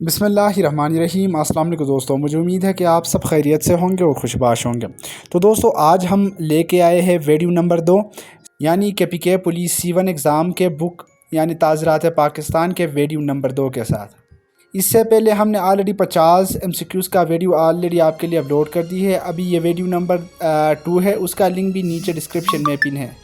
बिस्मिल्लाहिर्रहमानिर्रहीम। अस्सलाम वालेकुम दोस्तों, मुझे उम्मीद है कि आप सब खैरियत से होंगे और खुशबाश होंगे। तो दोस्तों, आज हम लेके आए हैं वीडियो नंबर 2 यानी KPK पुलिस C1 एग्ज़ाम के बुक यानी ताज़रात पाकिस्तान के वीडियो नंबर 2 के साथ। इससे पहले हमने ऑलरेडी 50 MCQs का वीडियो ऑलरेडी आपके लिए अपलोड कर दी है। अभी ये वीडियो नंबर 2 है, उसका लिंक भी नीचे डिस्क्रिप्शन में पिन है।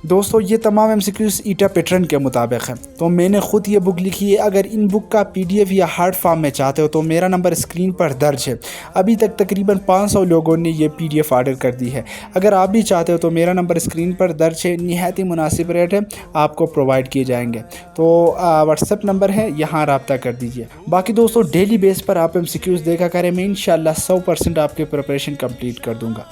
दोस्तों, ये तमाम MCQs ईटा पैटर्न के मुताबिक है, तो मैंने ख़ुद ये बुक लिखी है। अगर इन बुक का PDF या हार्ड फॉर्म में चाहते हो तो मेरा नंबर स्क्रीन पर दर्ज है। अभी तक तकरीबन 500 लोगों ने ये PDF ऑर्डर कर दी है। अगर आप भी चाहते हो तो मेरा नंबर स्क्रीन पर दर्ज है, निहायत ही मुनासिब रेट है, आपको प्रोवाइड किए जाएंगे। तो व्हाट्सएप नंबर है, यहाँ रब्ता कर दीजिए। बाकी दोस्तों, डेली बेस पर आप MCQs देखा करें, मैं इंशाल्लाह 100% आपके प्रिपरेशन कंप्लीट कर दूँगा।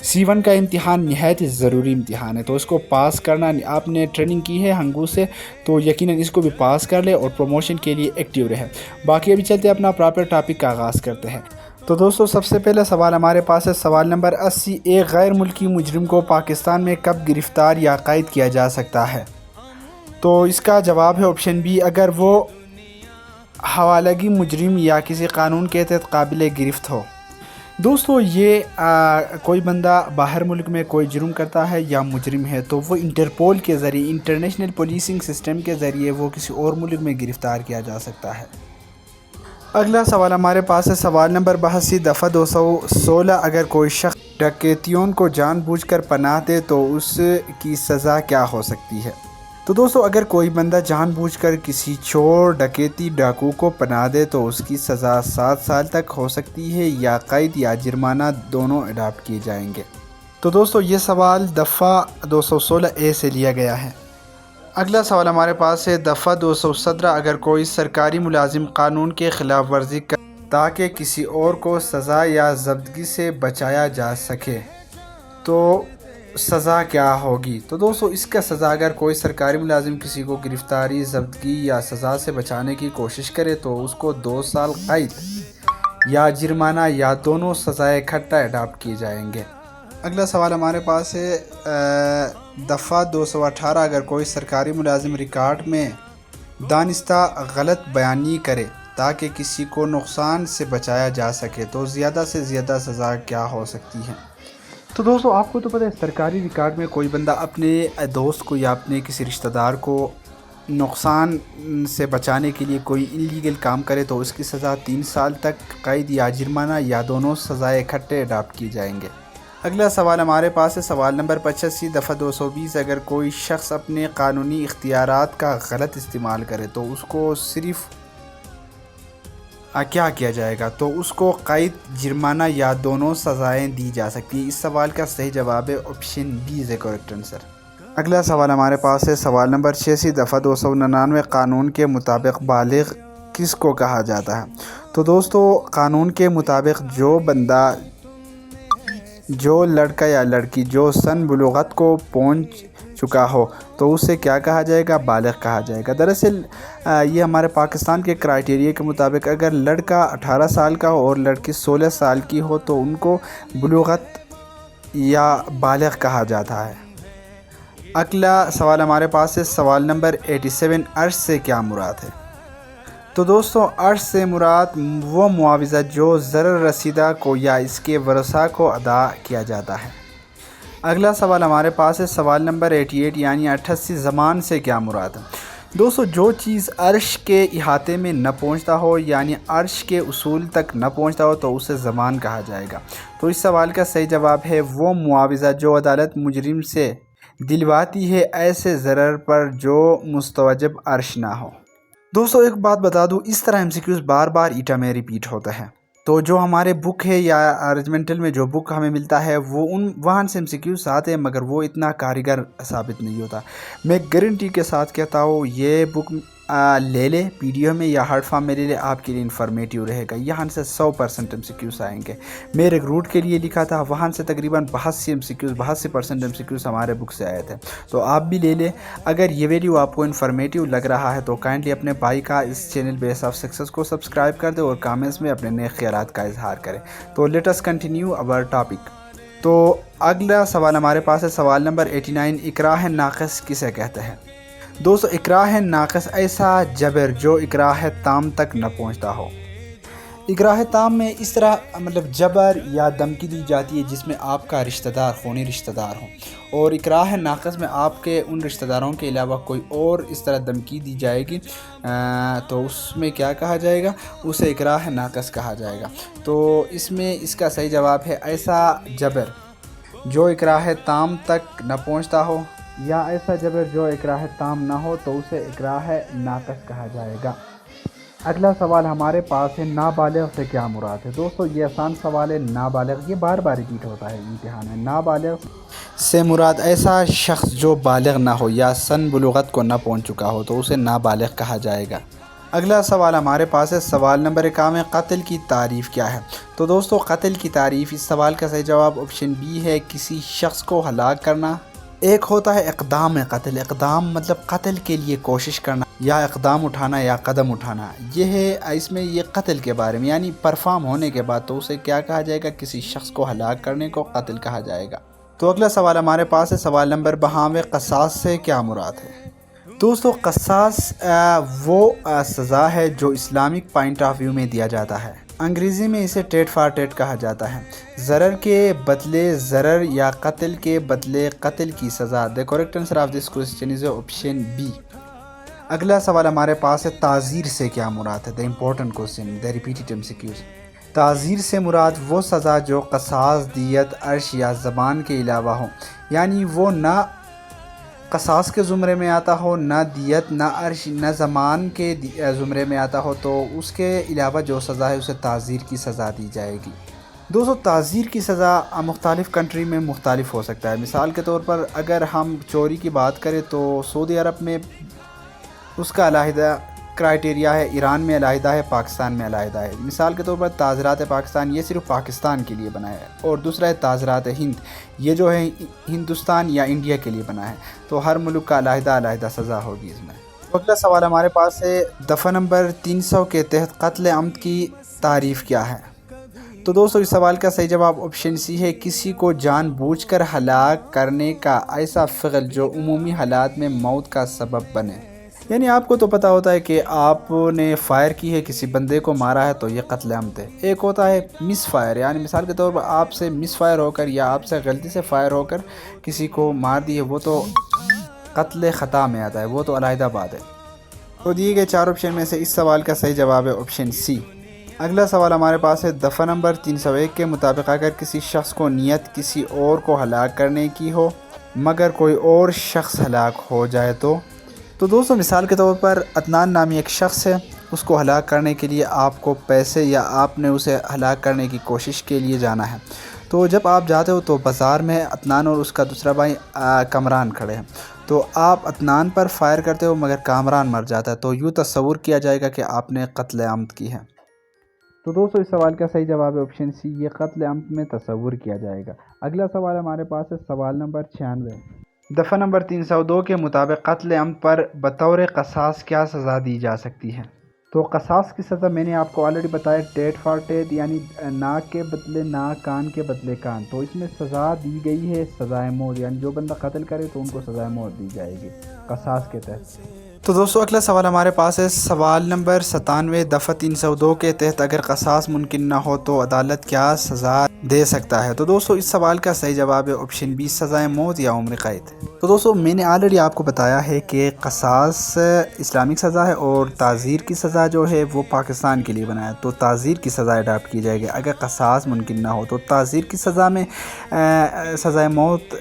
C1 का इम्तिहान निहायत ही ज़रूरी इम्तिहान है, तो इसको पास करना, आपने ट्रेनिंग की है हंगू से तो यकीनन इसको भी पास कर ले और प्रमोशन के लिए एक्टिव रहे। बाकी अभी चलते अपना प्रॉपर टॉपिक का आगाज़ करते हैं। तो दोस्तों, सबसे पहले सवाल हमारे पास है, सवाल नंबर 80। एक गैर मुल्की मुजरिम को पाकिस्तान में कब गिरफ़्तार या कैद किया जा सकता है? तो इसका जवाब है ऑप्शन बी, अगर वो हवालगी मुजरिम या किसी कानून के तहत काबिल गिरफ्त हो। दोस्तों, ये कोई बंदा बाहर मुल्क में कोई जुर्म करता है या मुजरिम है तो वो इंटरपोल के ज़रिए, इंटरनेशनल पुलिसिंग सिस्टम के ज़रिए वो किसी और मुल्क में गिरफ़्तार किया जा सकता है। अगला सवाल हमारे पास है, सवाल नंबर 82 दफ़ा 216। अगर कोई शख्स डकैतियों को जानबूझकर पनाह दे तो उसकी सज़ा क्या हो सकती है? तो दोस्तों, अगर कोई बंदा जानबूझकर किसी चोर, डकैती, डाकू को पनाह दे तो उसकी सज़ा 7 साल तक हो सकती है या कैद या जुर्माना, दोनों अडॉप्ट किए जाएंगे। तो दोस्तों, ये सवाल दफ़ा 216A से लिया गया है। अगला सवाल हमारे पास है, दफ़ा 217। अगर कोई सरकारी मुलाजिम कानून के ख़िलाफ़ वर्जी कर ताकि किसी और को सज़ा या ज़ब्तगी से बचाया जा सके तो सज़ा क्या होगी? तो दोस्तों, इसका सज़ा, अगर कोई सरकारी मुलाजिम किसी को गिरफ़्तारी, ज़ब्तगी या सज़ा से बचाने की कोशिश करे तो उसको 2 साल कैद या जुर्माना या दोनों सज़ाएँ इकट्ठा अडॉप्ट किए जाएंगे। अगला सवाल हमारे पास है, दफ़ा 218। अगर कोई सरकारी मुलाजिम रिकॉर्ड में दानिस्ता गलत बयानी करे ताकि किसी को नुकसान से बचाया जा सके तो ज़्यादा से ज़्यादा सज़ा क्या हो सकती है? तो दोस्तों, आपको तो पता है, सरकारी रिकॉर्ड में कोई बंदा अपने दोस्त को या अपने किसी रिश्तेदार को नुकसान से बचाने के लिए कोई इलीगल काम करे तो उसकी सज़ा 3 साल तक कैद या जुर्माना या दोनों सज़ाएँ इकट्ठे अडॉप्ट की जाएंगे। अगला सवाल हमारे पास है, सवाल नंबर 85 दफ़ा 220। अगर कोई शख्स अपने कानूनी इख्तियारात का गलत इस्तेमाल करे तो उसको सिर्फ़ क्या किया जाएगा? तो उसको कैद, जुर्माना या दोनों सज़ाएं दी जा सकती है। इस सवाल का सही जवाब है option B is a correct answer. अगला सवाल हमारे पास है, सवाल नंबर 86 दफ़ा 299। कानून के मुताबिक बालिग किसको कहा जाता है? तो दोस्तों, कानून के मुताबिक जो लड़का या लड़की जो सन बुलूगत को पहुंच चुका हो तो उसे क्या कहा जाएगा? बालिग कहा जाएगा। दरअसल ये हमारे पाकिस्तान के क्राइटेरिया के मुताबिक अगर लड़का 18 साल का हो और लड़की 16 साल की हो तो उनको बुलूगत या बालिग कहा जाता है। अगला सवाल हमारे पास है, सवाल नंबर 87। अर्श से क्या मुराद है? तो दोस्तों, अर्श से मुराद वो मुआवज़ा जो ज़रर रसीदा को या इसके वरसा को अदा किया जाता है। अगला सवाल हमारे पास है, सवाल नंबर 88 यानी 88। ज़मान से क्या मुराद है? दोस्तों, जो चीज़ अर्श के इहाते में न पहुंचता हो यानी अर्श के उसूल तक न पहुंचता हो तो उसे ज़मान कहा जाएगा। तो इस सवाल का सही जवाब है वो मुआवज़ा जो अदालत मुजरिम से दिलवाती है ऐसे ज़रर पर जो मुस्तवजब अर्श ना हो। दोस्तों, एक बात बता दूं, इस तरह MCQs बार बार ईटा में रिपीट होता है। तो जो हमारे बुक है या रेजिमेंटल में जो बुक हमें मिलता है वो वहाँ से MCQs आते हैं, मगर वो इतना कारीगर साबित नहीं होता। मैं गारंटी के साथ कहता हूँ, ये बुक ले ले, PDF में या हार्ड फॉर्म में ले ले, आपके लिए इन्फॉर्मेटिव रहेगा। यहाँ से 100% MCQs आएंगे। मेरे रूट के लिए लिखा था, वहाँ से तकरीबन 82% MCQs हमारे बुक से आए थे। तो आप भी ले लें। अगर ये वीडियो आपको इन्फॉर्मेटिव लग रहा है तो काइंडली अपने भाई का इस चैनल बेस ऑफ सक्सेस को सब्सक्राइब कर दे और कमेंट्स में अपने नए ख्यालात का इजहार करें। तो let us continue our topic. तो अगला सवाल हमारे पास है, सवाल नंबर 89। इकराह नाक़िस किसे कहते हैं? दोस्तों इकराह नाक़िस ऐसा जबर जो इकराह ताम तक न पहुँचता हो। इकराह ताम में इस तरह मतलब जबर या धमकी दी जाती है जिसमें आपका रिश्तेदार खूनी रिश्तेदार हो, और इकराह नाक़िस में आपके उन रिश्तेदारों के अलावा कोई और इस तरह धमकी दी जाएगी तो उसमें क्या कहा जाएगा, उसे इकराह नाक़िस कहा जाएगा। तो इसमें इसका सही जवाब है ऐसा जबर जो इकराह ताम तक न पहुंचता हो, या ऐसा जबर जो इकराह ताम ना हो तो उसे इकराह नाक़िस कहा जाएगा। अगला सवाल हमारे पास है नाबालिग से क्या मुराद है। दोस्तों ये आसान सवाल है। नाबालिग ये बार बार रिपीट होता है इम्तिहान में। नाबालिग से मुराद ऐसा शख्स जो बालिग ना हो या सन बुलुगत को ना पहुंच चुका हो तो उसे नाबालिग कहा जाएगा। अगला सवाल हमारे पास है सवाल नंबर 51 कत्ल की तारीफ़ क्या है। तो दोस्तों कत्ल की तारीफ़, इस सवाल का सही जवाब ऑप्शन बी है किसी शख्स को हलाक करना। एक होता है इक़दाम कत्ल, इक़दाम मतलब कत्ल के लिए कोशिश करना या इक़दाम उठाना या कदम उठाना, ये है इसमें ये कत्ल के बारे में, यानी परफॉर्म होने के बाद तो उसे क्या कहा जाएगा, किसी शख्स को हलाक करने को कत्ल कहा जाएगा। तो अगला सवाल हमारे पास है सवाल नंबर 52 क़सास से क्या मुराद है। दोस्तों क़सास वो सज़ा है जो इस्लामिक पॉइंट ऑफ व्यू में दिया जाता है। अंग्रेज़ी में इसे टेट फॉर टेट कहा जाता है। ज़रर के बदले ज़रर या कत्ल के बदले कत्ल की सज़ा। The correct answer of this question is option B. अगला सवाल हमारे पास है ताज़ीर से क्या मुराद है। The important question, the repeated MCQs. ताज़ीर से मुराद वो सज़ा जो क़सास, दियत, अर्श या ज़बान के अलावा हो, यानी वो ना क़सास के ज़ुमरे में आता हो, ना दियत, ना अर्श, ना ज़मान के ज़ुमरे में आता हो, तो उसके अलावा जो सज़ा है उसे ताज़ीर की सज़ा दी जाएगी। दोस्तों ताज़ीर की सज़ा मुख्तलिफ़ कंट्री में मुख्तलिफ़ हो सकता है। मिसाल के तौर पर अगर हम चोरी की बात करें तो सऊदी अरब में उसका अलहदा क्राइटेरिया है, ईरान में अलहदा है, पाकिस्तान में अलहदा है। मिसाल के तौर पर ताज़रात पाकिस्तान ये सिर्फ पाकिस्तान के लिए बना है, और दूसरा है ताज़रात हिंद, ये जो है हिंदुस्तान या इंडिया के लिए बना है। तो हर मुल्क का अलहदा अलहदा सज़ा होगी इसमें। तो अगला सवाल हमारे पास है दफ़ा नंबर 300 के तहत कत्ल अम्द की तारीफ़ क्या है। तो दोस्तों इस सवाल का सही जवाब ऑप्शन सी है किसी को जानबूझकर हलाक करने का ऐसा फ़िल जो उमूमी हालात में मौत का सबब बने। यानी आपको तो पता होता है कि आपने फ़ायर की है, किसी बंदे को मारा है तो ये कत्ल अम्द है। एक होता है मिस फायर, यानी मिसाल के तौर पर आपसे मिस फायर होकर या आपसे गलती से फायर होकर किसी को मार दिए, वो तो कत्ल ख़ता में आता है, वो तो अलहदा बात है। तो दिए गए 4 ऑप्शन में से इस सवाल का सही जवाब है ऑप्शन सी। अगला सवाल हमारे पास है दफ़ा नंबर 301 के मुताबिक अगर किसी शख्स को नियत किसी और को हलाक करने की हो मगर कोई और शख्स हलाक हो जाए तो दोस्तों मिसाल के तौर पर अदनान नामी एक शख्स है, उसको हलाक करने के लिए आपको पैसे या आपने उसे हलाक करने की कोशिश के लिए जाना है। तो जब आप जाते हो तो बाज़ार में अदनान और उसका दूसरा भाई कामरान खड़े हैं, तो आप अदनान पर फायर करते हो मगर कामरान मर जाता है, तो यूँ तस्वुर किया जाएगा कि आपने कत्ल आमद की है। तो दोस्तों इस सवाल का सही जवाब है ऑप्शन सी, ये कत्ल आमद में तस्वुर किया जाएगा। अगला सवाल हमारे पास है सवाल नंबर 96। दफ़ा नंबर 302 के मुताबिक कत्ल अम्द पर बतौर क़सास क्या सज़ा दी जा सकती है। तो क़सास की सज़ा मैंने आपको ऑलरेडी बताया, टेट फॉर टेट, यानी नाक के बदले नाक, कान के बदले कान। तो इसमें सज़ा दी गई है सज़ाए मौत, यानी जो बंदा कत्ल करे तो उनको सज़ाए मौत दी जाएगी क़सास के तहत। तो दोस्तों अगला सवाल हमारे पास है सवाल नंबर 97 दफ़ा 302 के तहत अगर क़सास मुमकिन ना हो तो अदालत क्या सज़ा दे सकता है। तो दोस्तों इस सवाल का सही जवाब है ऑप्शन बी, सज़ाए मौत या उम्र कैद। तो दोस्तों मैंने ऑलरेडी आपको बताया है कि क़सास इस्लामिक सज़ा है और ताज़ीर की सज़ा जो है वो पाकिस्तान के लिए बना है, तो ताज़ीर की सज़ा अडाप्ट की जाएगी। अगर क़सास मुमकिन ना हो तो ताज़ीर की सज़ा में सज़ाए मौत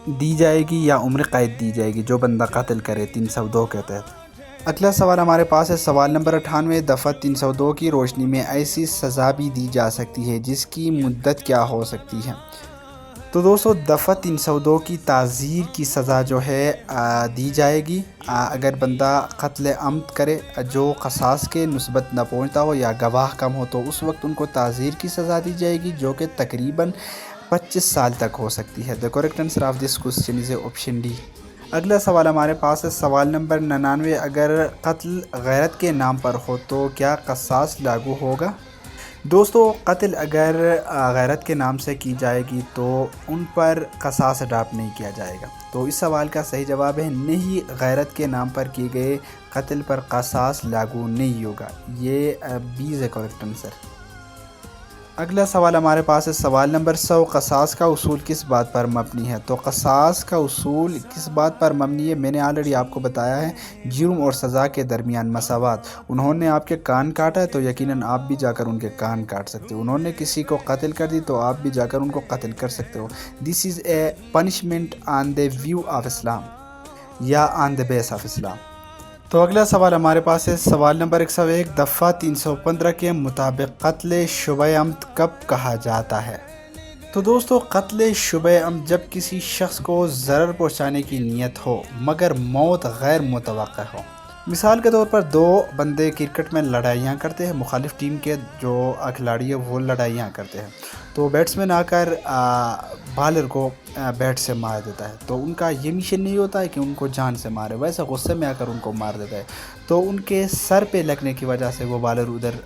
दी जाएगी या उम्र कैद दी जाएगी जो बंदा कत्ल करे 302 के तहत। अगला सवाल हमारे पास है सवाल नंबर 98 दफ़ा 302 की रोशनी में ऐसी सज़ा भी दी जा सकती है जिसकी मुद्दत क्या हो सकती है। तो दोस्तों दफ़ा 302 की ताज़ीर की सज़ा जो है दी जाएगी अगर बंदा कत्ल अम्द करे जो क़सास के निस्बत न पहुँचता हो या गवाह कम हो, तो उस वक्त उनको ताज़ीर की सज़ा दी जाएगी जो कि तकरीबन 25 साल तक हो सकती है। The correct answer of this question is option D. अगला सवाल हमारे पास है सवाल नंबर 99 अगर कत्ल गैरत के नाम पर हो तो क्या क़सास लागू होगा। دوستو قتل اگر غیرت کے نام سے کی جائے گی تو ان پر قصاص اڈاپٹ نہیں کیا جائے گا۔ تو اس سوال کا صحیح جواب ہے نہیں، غیرت کے نام پر کیے گئے قتل پر قصاص لاگو نہیں ہوگا۔ یہ بی ہے کریکٹ آنسر۔ اگلا سوال ہمارے پاس ہے سوال نمبر 100، قصاص کا اصول کس بات پر مبنی ہے؟ تو قصاص کا اصول کس بات پر مبنی ہے؟ میں نے آلریڈی آپ کو بتایا ہے، جرم اور سزا کے درمیان مساوات۔ انہوں نے آپ کے کان کاٹا ہے تو یقیناً آپ بھی جا کر ان کے کان کاٹ سکتے ہو۔ انہوں نے کسی کو قتل کر دی تو آپ بھی جا کر ان کو قتل کر سکتے ہو۔ This is a punishment on the view of Islam یا آن دی بیس آف اسلام۔ تو اگلا سوال ہمارے پاس ہے سوال نمبر 101، دفعہ 315 کے مطابق قتل شبہ عمد کب کہا جاتا ہے؟ تو دوستو قتل شبہ عمد جب کسی شخص کو ضرر پہنچانے کی نیت ہو مگر موت غیر متوقع ہو۔ مثال کے طور پر دو بندے کرکٹ میں لڑائیاں کرتے ہیں، مخالف ٹیم کے جو کھلاڑی ہے وہ لڑائیاں کرتے ہیں، تو بیٹسمین آ کر بالر کو بیٹ سے مار دیتا ہے، تو ان کا یہ مشن نہیں ہوتا ہے کہ ان کو جان سے مارے، ویسے غصے میں آ کر ان کو مار دیتا ہے، تو ان کے سر پہ لگنے کی وجہ سے وہ بالر ادھر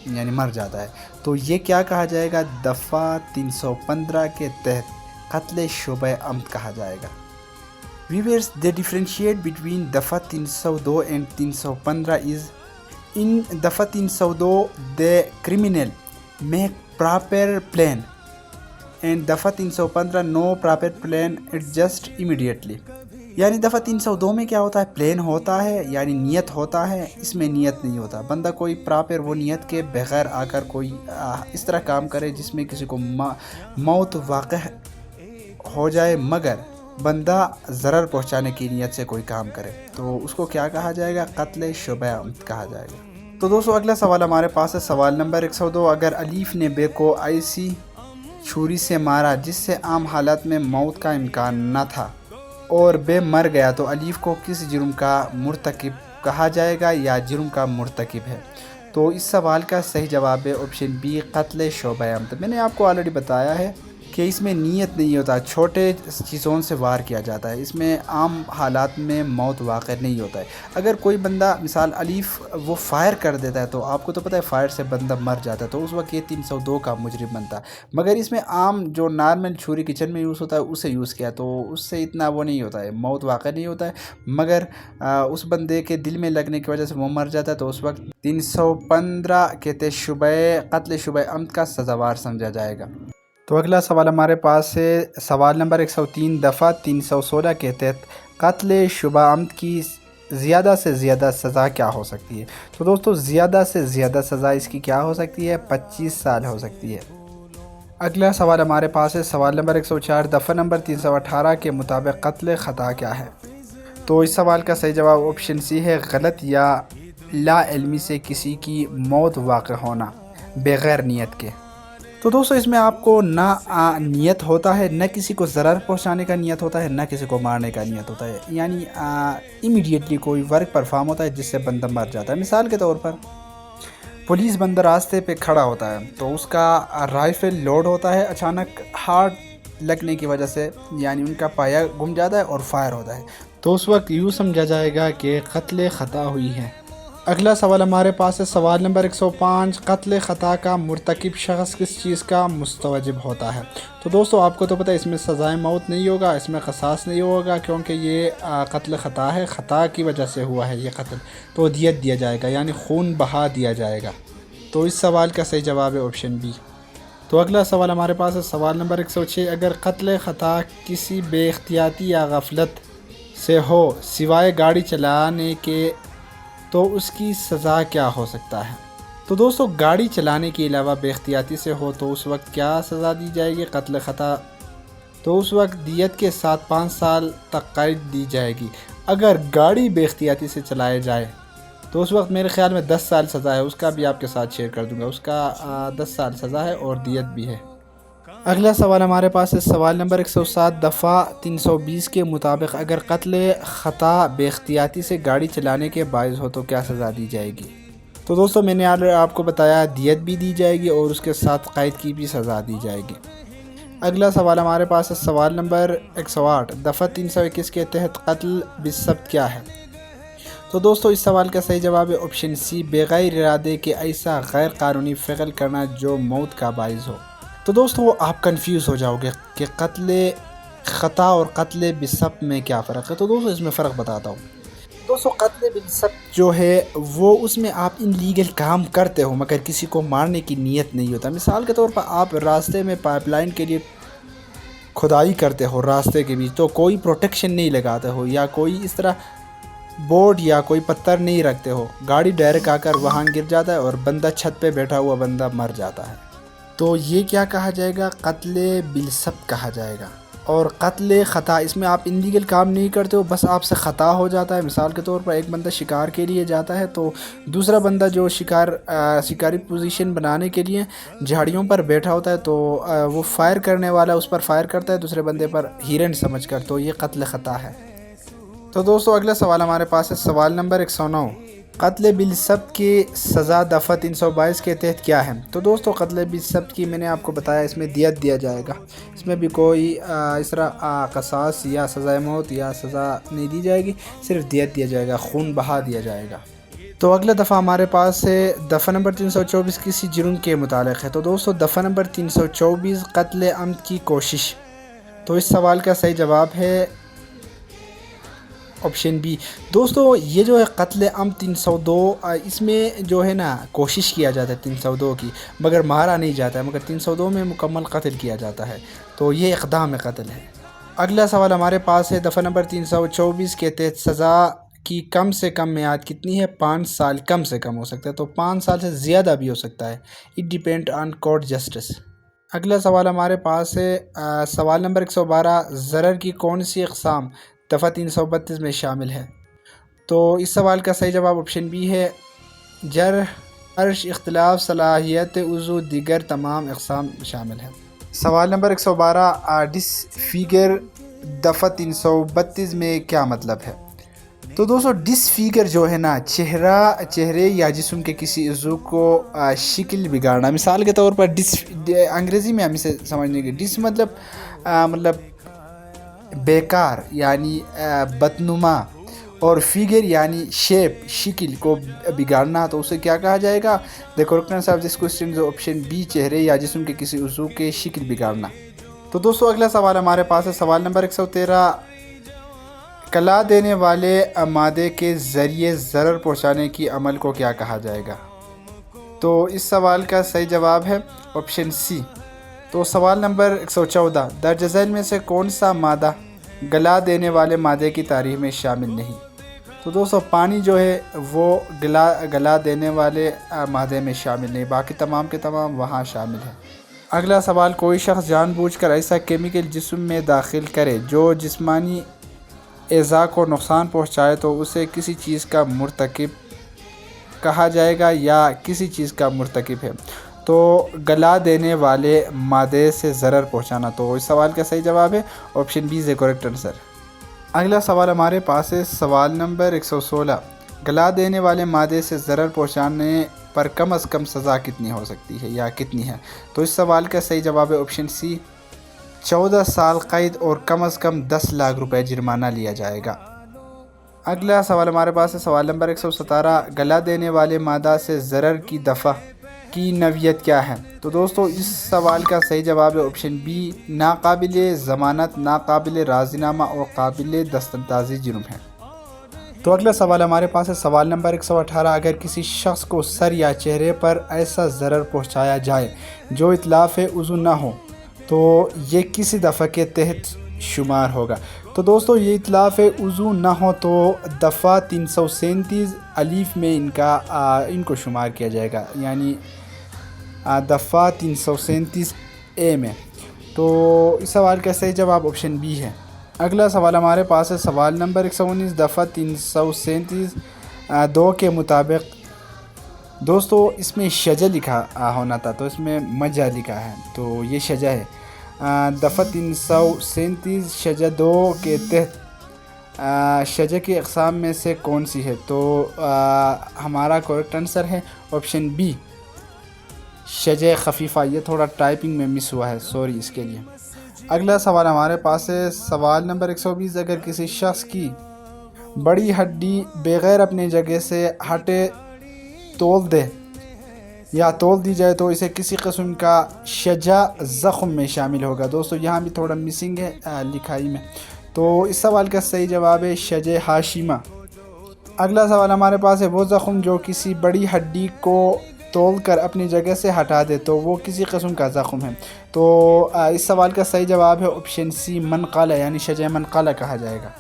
یعنی مر جاتا ہے۔ تو یہ کیا کہا جائے گا؟ دفعہ 315 کے تحت قتل شبہ عمد کہا جائے گا۔ Viewers, they differentiate between دفعہ 302 and 315 is in دفعہ 302 the criminal make proper plan and دفعہ 315 no proper plan it just immediately۔ یعنی دفعہ 302 میں کیا ہوتا ہے؟ پلان ہوتا ہے یعنی نیت ہوتا ہے، اس میں نیت نہیں ہوتا، بندہ کوئی پراپر وہ نیت کے بغیر آ کر کوئی اس طرح کام کرے جس میں کسی کو موت واقع ہو جائے مگر بندہ ضرر پہنچانے کی نیت سے کوئی کام کرے، تو اس کو کیا کہا جائے گا؟ قتل شبہ عمد کہا جائے گا۔ تو دوستو اگلا سوال ہمارے پاس ہے سوال نمبر 102، اگر الف نے بے کو ایسی چھری سے مارا جس سے عام حالات میں موت کا امکان نہ تھا اور بے مر گیا تو الف کو کس جرم کا مرتکب کہا جائے گا یا جرم کا مرتکب ہے؟ تو اس سوال کا صحیح جواب ہے آپشن بی، قتل شبہ عمد۔ میں نے آپ کو آلریڈی بتایا ہے کہ اس میں نیت نہیں ہوتا، چھوٹے چیزوں سے وار کیا جاتا ہے، اس میں عام حالات میں موت واقع نہیں ہوتا ہے۔ اگر کوئی بندہ مثال الف وہ فائر کر دیتا ہے تو آپ کو تو پتہ ہے فائر سے بندہ مر جاتا ہے، تو اس وقت یہ 302 کا مجرم بنتا ہے، مگر اس میں عام جو نارمل چھری کچن میں یوز ہوتا ہے اسے یوز کیا تو اس سے اتنا وہ نہیں ہوتا ہے، موت واقع نہیں ہوتا ہے، مگر اس بندے کے دل میں لگنے کی وجہ سے وہ مر جاتا ہے، تو اس وقت 315 کے تحت قتل شبہ عمد کا سزاوار سمجھا جائے گا۔ تو اگلا سوال ہمارے پاس ہے سوال نمبر 103، دفعہ 316 کے تحت قتل شبہ عمد کی زیادہ سے زیادہ سزا کیا ہو سکتی ہے؟ تو دوستو زیادہ سے زیادہ سزا اس کی کیا ہو سکتی ہے؟ 25 سال ہو سکتی ہے۔ اگلا سوال ہمارے پاس ہے سوال نمبر 104، دفعہ نمبر 318 کے مطابق قتل خطا کیا ہے؟ تو اس سوال کا صحیح جواب آپشن سی ہے، غلط یا لا علمی سے کسی کی موت واقع ہونا بغیر نیت کے۔ تو دوستو اس میں آپ کو نہ نیت ہوتا ہے، نہ کسی کو ضرر پہنچانے کا نیت ہوتا ہے، نہ کسی کو مارنے کا نیت ہوتا ہے، یعنی امیڈیٹلی کوئی ورک پرفارم ہوتا ہے جس سے بندہ مر جاتا ہے۔ مثال کے طور پر پولیس بندہ راستے پہ کھڑا ہوتا ہے تو اس کا رائفل لوڈ ہوتا ہے، اچانک ہارٹ لگنے کی وجہ سے یعنی ان کا پایا گم جاتا ہے اور فائر ہوتا ہے، تو اس وقت یوں سمجھا جائے گا کہ قتل خطا ہوئی ہے۔ اگلا سوال ہمارے پاس ہے سوال نمبر 105، قتل خطا کا مرتکب شخص کس چیز کا مستوجب ہوتا ہے؟ تو دوستو آپ کو تو پتہ ہے اس میں سزائے موت نہیں ہوگا، اس میں قصاص نہیں ہوگا، کیونکہ یہ قتل خطا ہے، خطا کی وجہ سے ہوا ہے یہ قتل، تو دیت دیا جائے گا یعنی خون بہا دیا جائے گا۔ تو اس سوال کا صحیح جواب ہے آپشن بی۔ تو اگلا سوال ہمارے پاس ہے سوال نمبر 106، اگر قتل خطا کسی بے احتیاطی یا غفلت سے ہو سوائے گاڑی چلانے کے تو اس کی سزا کیا ہو سکتا ہے؟ تو دوستو گاڑی چلانے کے علاوہ بے احتیاطی سے ہو تو اس وقت کیا سزا دی جائے گی؟ قتل خطا، تو اس وقت دیت کے ساتھ 5 سال تک قید دی جائے گی۔ اگر گاڑی بے احتیاطی سے چلائے جائے تو اس وقت میرے خیال میں 10 سال سزا ہے، اس کا بھی آپ کے ساتھ شیئر کر دوں گا، اس کا 10 سال سزا ہے اور دیت بھی ہے۔ اگلا سوال ہمارے پاس ہے سوال نمبر 107، دفعہ 320 کے مطابق اگر قتل خطا بے احتیاطی سے گاڑی چلانے کے باعث ہو تو کیا سزا دی جائے گی؟ تو دوستو میں نے آپ کو بتایا دیت بھی دی جائے گی اور اس کے ساتھ قید کی بھی سزا دی جائے گی۔ اگلا سوال ہمارے پاس ہے سوال نمبر 108، دفعہ 321 کے تحت قتل بالضبط کیا ہے؟ تو دوستو اس سوال کا صحیح جواب ہے آپشن سی، بغیر ارادے کے ایسا غیر قانونی فعل کرنا جو موت کا باعث ہو۔ تو دوستو آپ کنفیوز ہو جاؤ گے کہ قتل خطا اور قتل بالسبب میں کیا فرق ہے۔ تو دوستو اس میں فرق بتاتا ہوں۔ دوستو قتل بالسبب جو ہے وہ اس میں آپ ان لیگل کام کرتے ہو مگر کسی کو مارنے کی نیت نہیں ہوتا۔ مثال کے طور پر آپ راستے میں پائپ لائن کے لیے کھدائی کرتے ہو راستے کے بیچ، تو کوئی پروٹیکشن نہیں لگاتے ہو یا کوئی اس طرح بورڈ یا کوئی پتھر نہیں رکھتے ہو، گاڑی ڈائریکٹ آ کر وہاں گر جاتا ہے اور بندہ چھت پہ بیٹھا ہوا بندہ مر جاتا ہے، تو یہ کیا کہا جائے گا؟ قتل بالسبب کہا جائے گا۔ اور قتل خطا اس میں آپ انلیگل کام نہیں کرتے ہو، بس آپ سے خطا ہو جاتا ہے۔ مثال کے طور پر ایک بندہ شکار کے لیے جاتا ہے تو دوسرا بندہ جو شکاری پوزیشن بنانے کے لیے جھاڑیوں پر بیٹھا ہوتا ہے، تو وہ فائر کرنے والا اس پر فائر کرتا ہے دوسرے بندے پر ہیرن سمجھ کر، تو یہ قتل خطا ہے۔ تو دوستو اگلا سوال ہمارے پاس ہے، سوال نمبر 109، قتل بالسبب کی سزا دفعہ 322 کے تحت کیا ہے؟ تو دوستو قتل بالسبب کی میں نے آپ کو بتایا اس میں دیت دیا جائے گا، اس میں بھی کوئی اس طرح قصاص یا سزائے موت یا سزا نہیں دی جائے گی، صرف دیت دیا جائے گا، خون بہا دیا جائے گا۔ تو اگلا دفعہ ہمارے پاس ہے دفعہ نمبر 324 کسی جرم کے متعلق ہے۔ تو دوستو دفعہ نمبر 324 قتل عمد کی کوشش۔ تو اس سوال کا صحیح جواب ہے آپشن بی۔ دوستو یہ جو ہے قتل عمد 302، اس میں جو ہے نا کوشش کیا جاتا ہے 302 کی، مگر مارا نہیں جاتا ہے، مگر 302 میں مکمل قتل کیا جاتا ہے، تو یہ اقدام قتل ہے۔ اگلا سوال ہمارے پاس ہے دفعہ نمبر 324 کے تحت سزا کی کم سے کم میعاد کتنی ہے؟ 5 سال کم سے کم ہو سکتا ہے، تو 5 سال سے زیادہ بھی ہو سکتا ہے، it depend on court justice. اگلا سوال ہمارے پاس ہے سوال نمبر 112، ضرر کی کون سی اقسام دفعہ 332 میں شامل ہے؟ تو اس سوال کا صحیح جواب آپشن بی ہے، جرح، عرش، اختلاف صلاحیت عضو، دیگر تمام اقسام شامل ہیں۔ سوال نمبر 112، ڈس فیگر دفعہ 332 میں کیا مطلب ہے؟ تو دوستو ڈس فیگر جو ہے نا چہرے یا جسم کے کسی عضو کو شکل بگاڑنا۔ مثال کے طور پر انگریزی میں ہم اسے سمجھنے کے ڈس مطلب بیکار یعنی بدنما، اور فیگر یعنی شیپ شکل کو بگاڑنا، تو اسے کیا کہا جائے گا؟ The correct answer of this question is option B, چہرے یا جسم کے کسی عضو کے شکل بگاڑنا۔ تو دوستو اگلا سوال ہمارے پاس ہے سوال نمبر 113، کلا دینے والے مادے کے ذریعے ضرر پہنچانے کی عمل کو کیا کہا جائے گا؟ تو اس سوال کا صحیح جواب ہے آپشن سی۔ تو سوال نمبر 114، درج ذیل میں سے کون سا مادہ گلا دینے والے مادے کی تعریف میں شامل نہیں؟ تو دوستو پانی جو ہے وہ گلا دینے والے مادے میں شامل نہیں، باقی تمام کے تمام وہاں شامل ہیں۔ اگلا سوال، کوئی شخص جان بوجھ کر ایسا کیمیکل جسم میں داخل کرے جو جسمانی اعضاء کو نقصان پہنچائے تو اسے کسی چیز کا مرتکب کہا جائے گا یا کسی چیز کا مرتکب ہے؟ تو گلا دینے والے مادے سے ضرر پہنچانا، تو اس سوال کا صحیح جواب ہے آپشن بی، کریکٹ آنسر۔ اگلا سوال ہمارے پاس ہے سوال نمبر 116، گلا دینے والے مادے سے ضرر پہنچانے پر کم از کم سزا کتنی ہو سکتی ہے یا کتنی ہے؟ تو اس سوال کا صحیح جواب ہے آپشن سی، 14 سال قید اور کم از کم 10 لاکھ روپے جرمانہ لیا جائے گا۔ اگلا سوال ہمارے پاس ہے سوال نمبر 117، گلا دینے والے مادہ سے ضرر کی دفع کی نوعیت کیا ہے؟ تو دوستو اس سوال کا صحیح جواب ہے آپشن بی، ناقابل ضمانت، ناقابل راضی نامہ اور قابل دستاندازی جرم ہے۔ تو اگلا سوال ہمارے پاس ہے سوال نمبر 118، اگر کسی شخص کو سر یا چہرے پر ایسا ضرر پہنچایا جائے جو اتلاف عضو نہ ہو تو یہ کسی دفعہ کے تحت شمار ہوگا؟ تو دوستو یہ اتلاف عضو نہ ہو تو دفعہ 337 الف میں ان کو شمار کیا جائے گا، یعنی دفعہ 337 اے میں۔ تو اس سوال کا صحیح جواب آپشن بی ہے۔ اگلا سوال ہمارے پاس ہے سوال نمبر 119، دفعہ 337 2 کے مطابق دوستو اس میں شجہ لکھا ہونا تھا، تو اس میں مجہ لکھا ہے، تو یہ شجہ ہے۔ دفعہ 337 شجہ 2 کے تحت شجہ کی اقسام میں سے کون سی ہے؟ تو ہمارا کریکٹ آنسر ہے آپشن بی، شجہ خفیفہ۔ یہ تھوڑا ٹائپنگ میں مس ہوا ہے، سوری اس کے لیے۔ اگلا سوال ہمارے پاس ہے سوال نمبر 120، اگر کسی شخص کی बड़ी हड्डी बगैर अपनी जगह से हटे तोल दे या तोल दी जाए तो इसे किसी किस्म का शजा ज़ख्म में शामिल होगा। दोस्तों यहाँ भी थोड़ा मिसिंग है लिखाई में, तो इस सवाल का सही जवाब है शज हाशिमा। अगला सवाल हमारे पास है, वो ज़ख्म जो किसी बड़ी हड्डी को तोल कर अपनी जगह से हटा दे तो वो किसी किस्म का ज़ख्म है। तो इस सवाल का सही जवाब है ऑप्शन सी मनक़ला, यानी शज मनक़ला कहा जाएगा।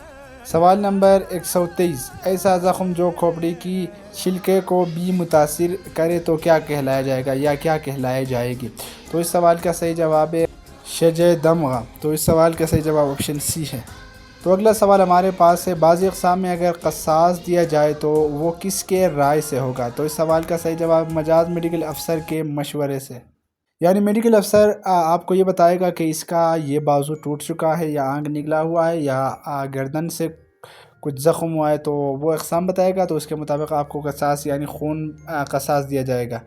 सवाल नंबर 123, ऐसा ज़ख्म जो खोपड़ी की छिलके को भी मुतासिर करे तो क्या कहलाया जाएगा या क्या कहलाई जाएगी। तो इस सवाल का सही जवाब है शज दमग़ा। तो इस सवाल का सही जवाब ऑप्शन सी है। तो अगला सवाल हमारे पास है, बाज़ी अक़साम में अगर क़सास दिया जाए तो वो किसके राय से होगा। तो इस सवाल का सही जवाब मजाज मेडिकल अफसर के मशवरे से, यानी मेडिकल अफसर आपको ये बताएगा कि इसका ये बाजू टूट चुका है या आंग निकला हुआ है या गर्दन से कुछ ज़ख्म हुआ है, तो वो अक़साम बताएगा। तो उसके मुताबिक आपको क़सास यानी खून क़सास दिया जाएगा।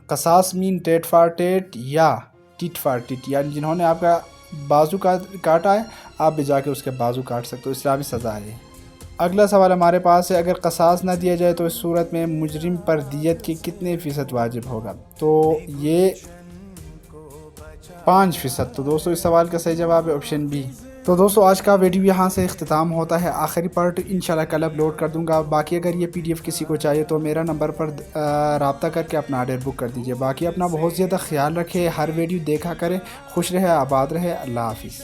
क़सास मीन टेट फार टेट या टिट फार टिट, यानी जिन्होंने आपका बाजू काटा है आप भी जाके उसके बाजू काट सकते हो, इस्लामी सज़ा है। अगला सवाल हमारे पास है, अगर क़सास ना दिया जाए तो इस सूरत में मुजरिम पर दियत की कितने फ़ीसद वाजिब होगा। तो ये 5%। तो दोस्तों इस सवाल का सही जवाब है ऑप्शन बी। तो दोस्तों आज का वीडियो यहाँ से इख्तिताम होता है। आखिरी पार्ट इंशाल्लाह कल अपलोड कर दूँगा। बाकी अगर ये PDF किसी को चाहिए तो मेरा नंबर पर रब्ता करके अपना ऑर्डर बुक कर दीजिए। बाकी अपना बहुत ज़्यादा ख्याल रखें, हर वीडियो देखा करें, खुश रहे, आबाद रहे। अल्लाह हाफिज़।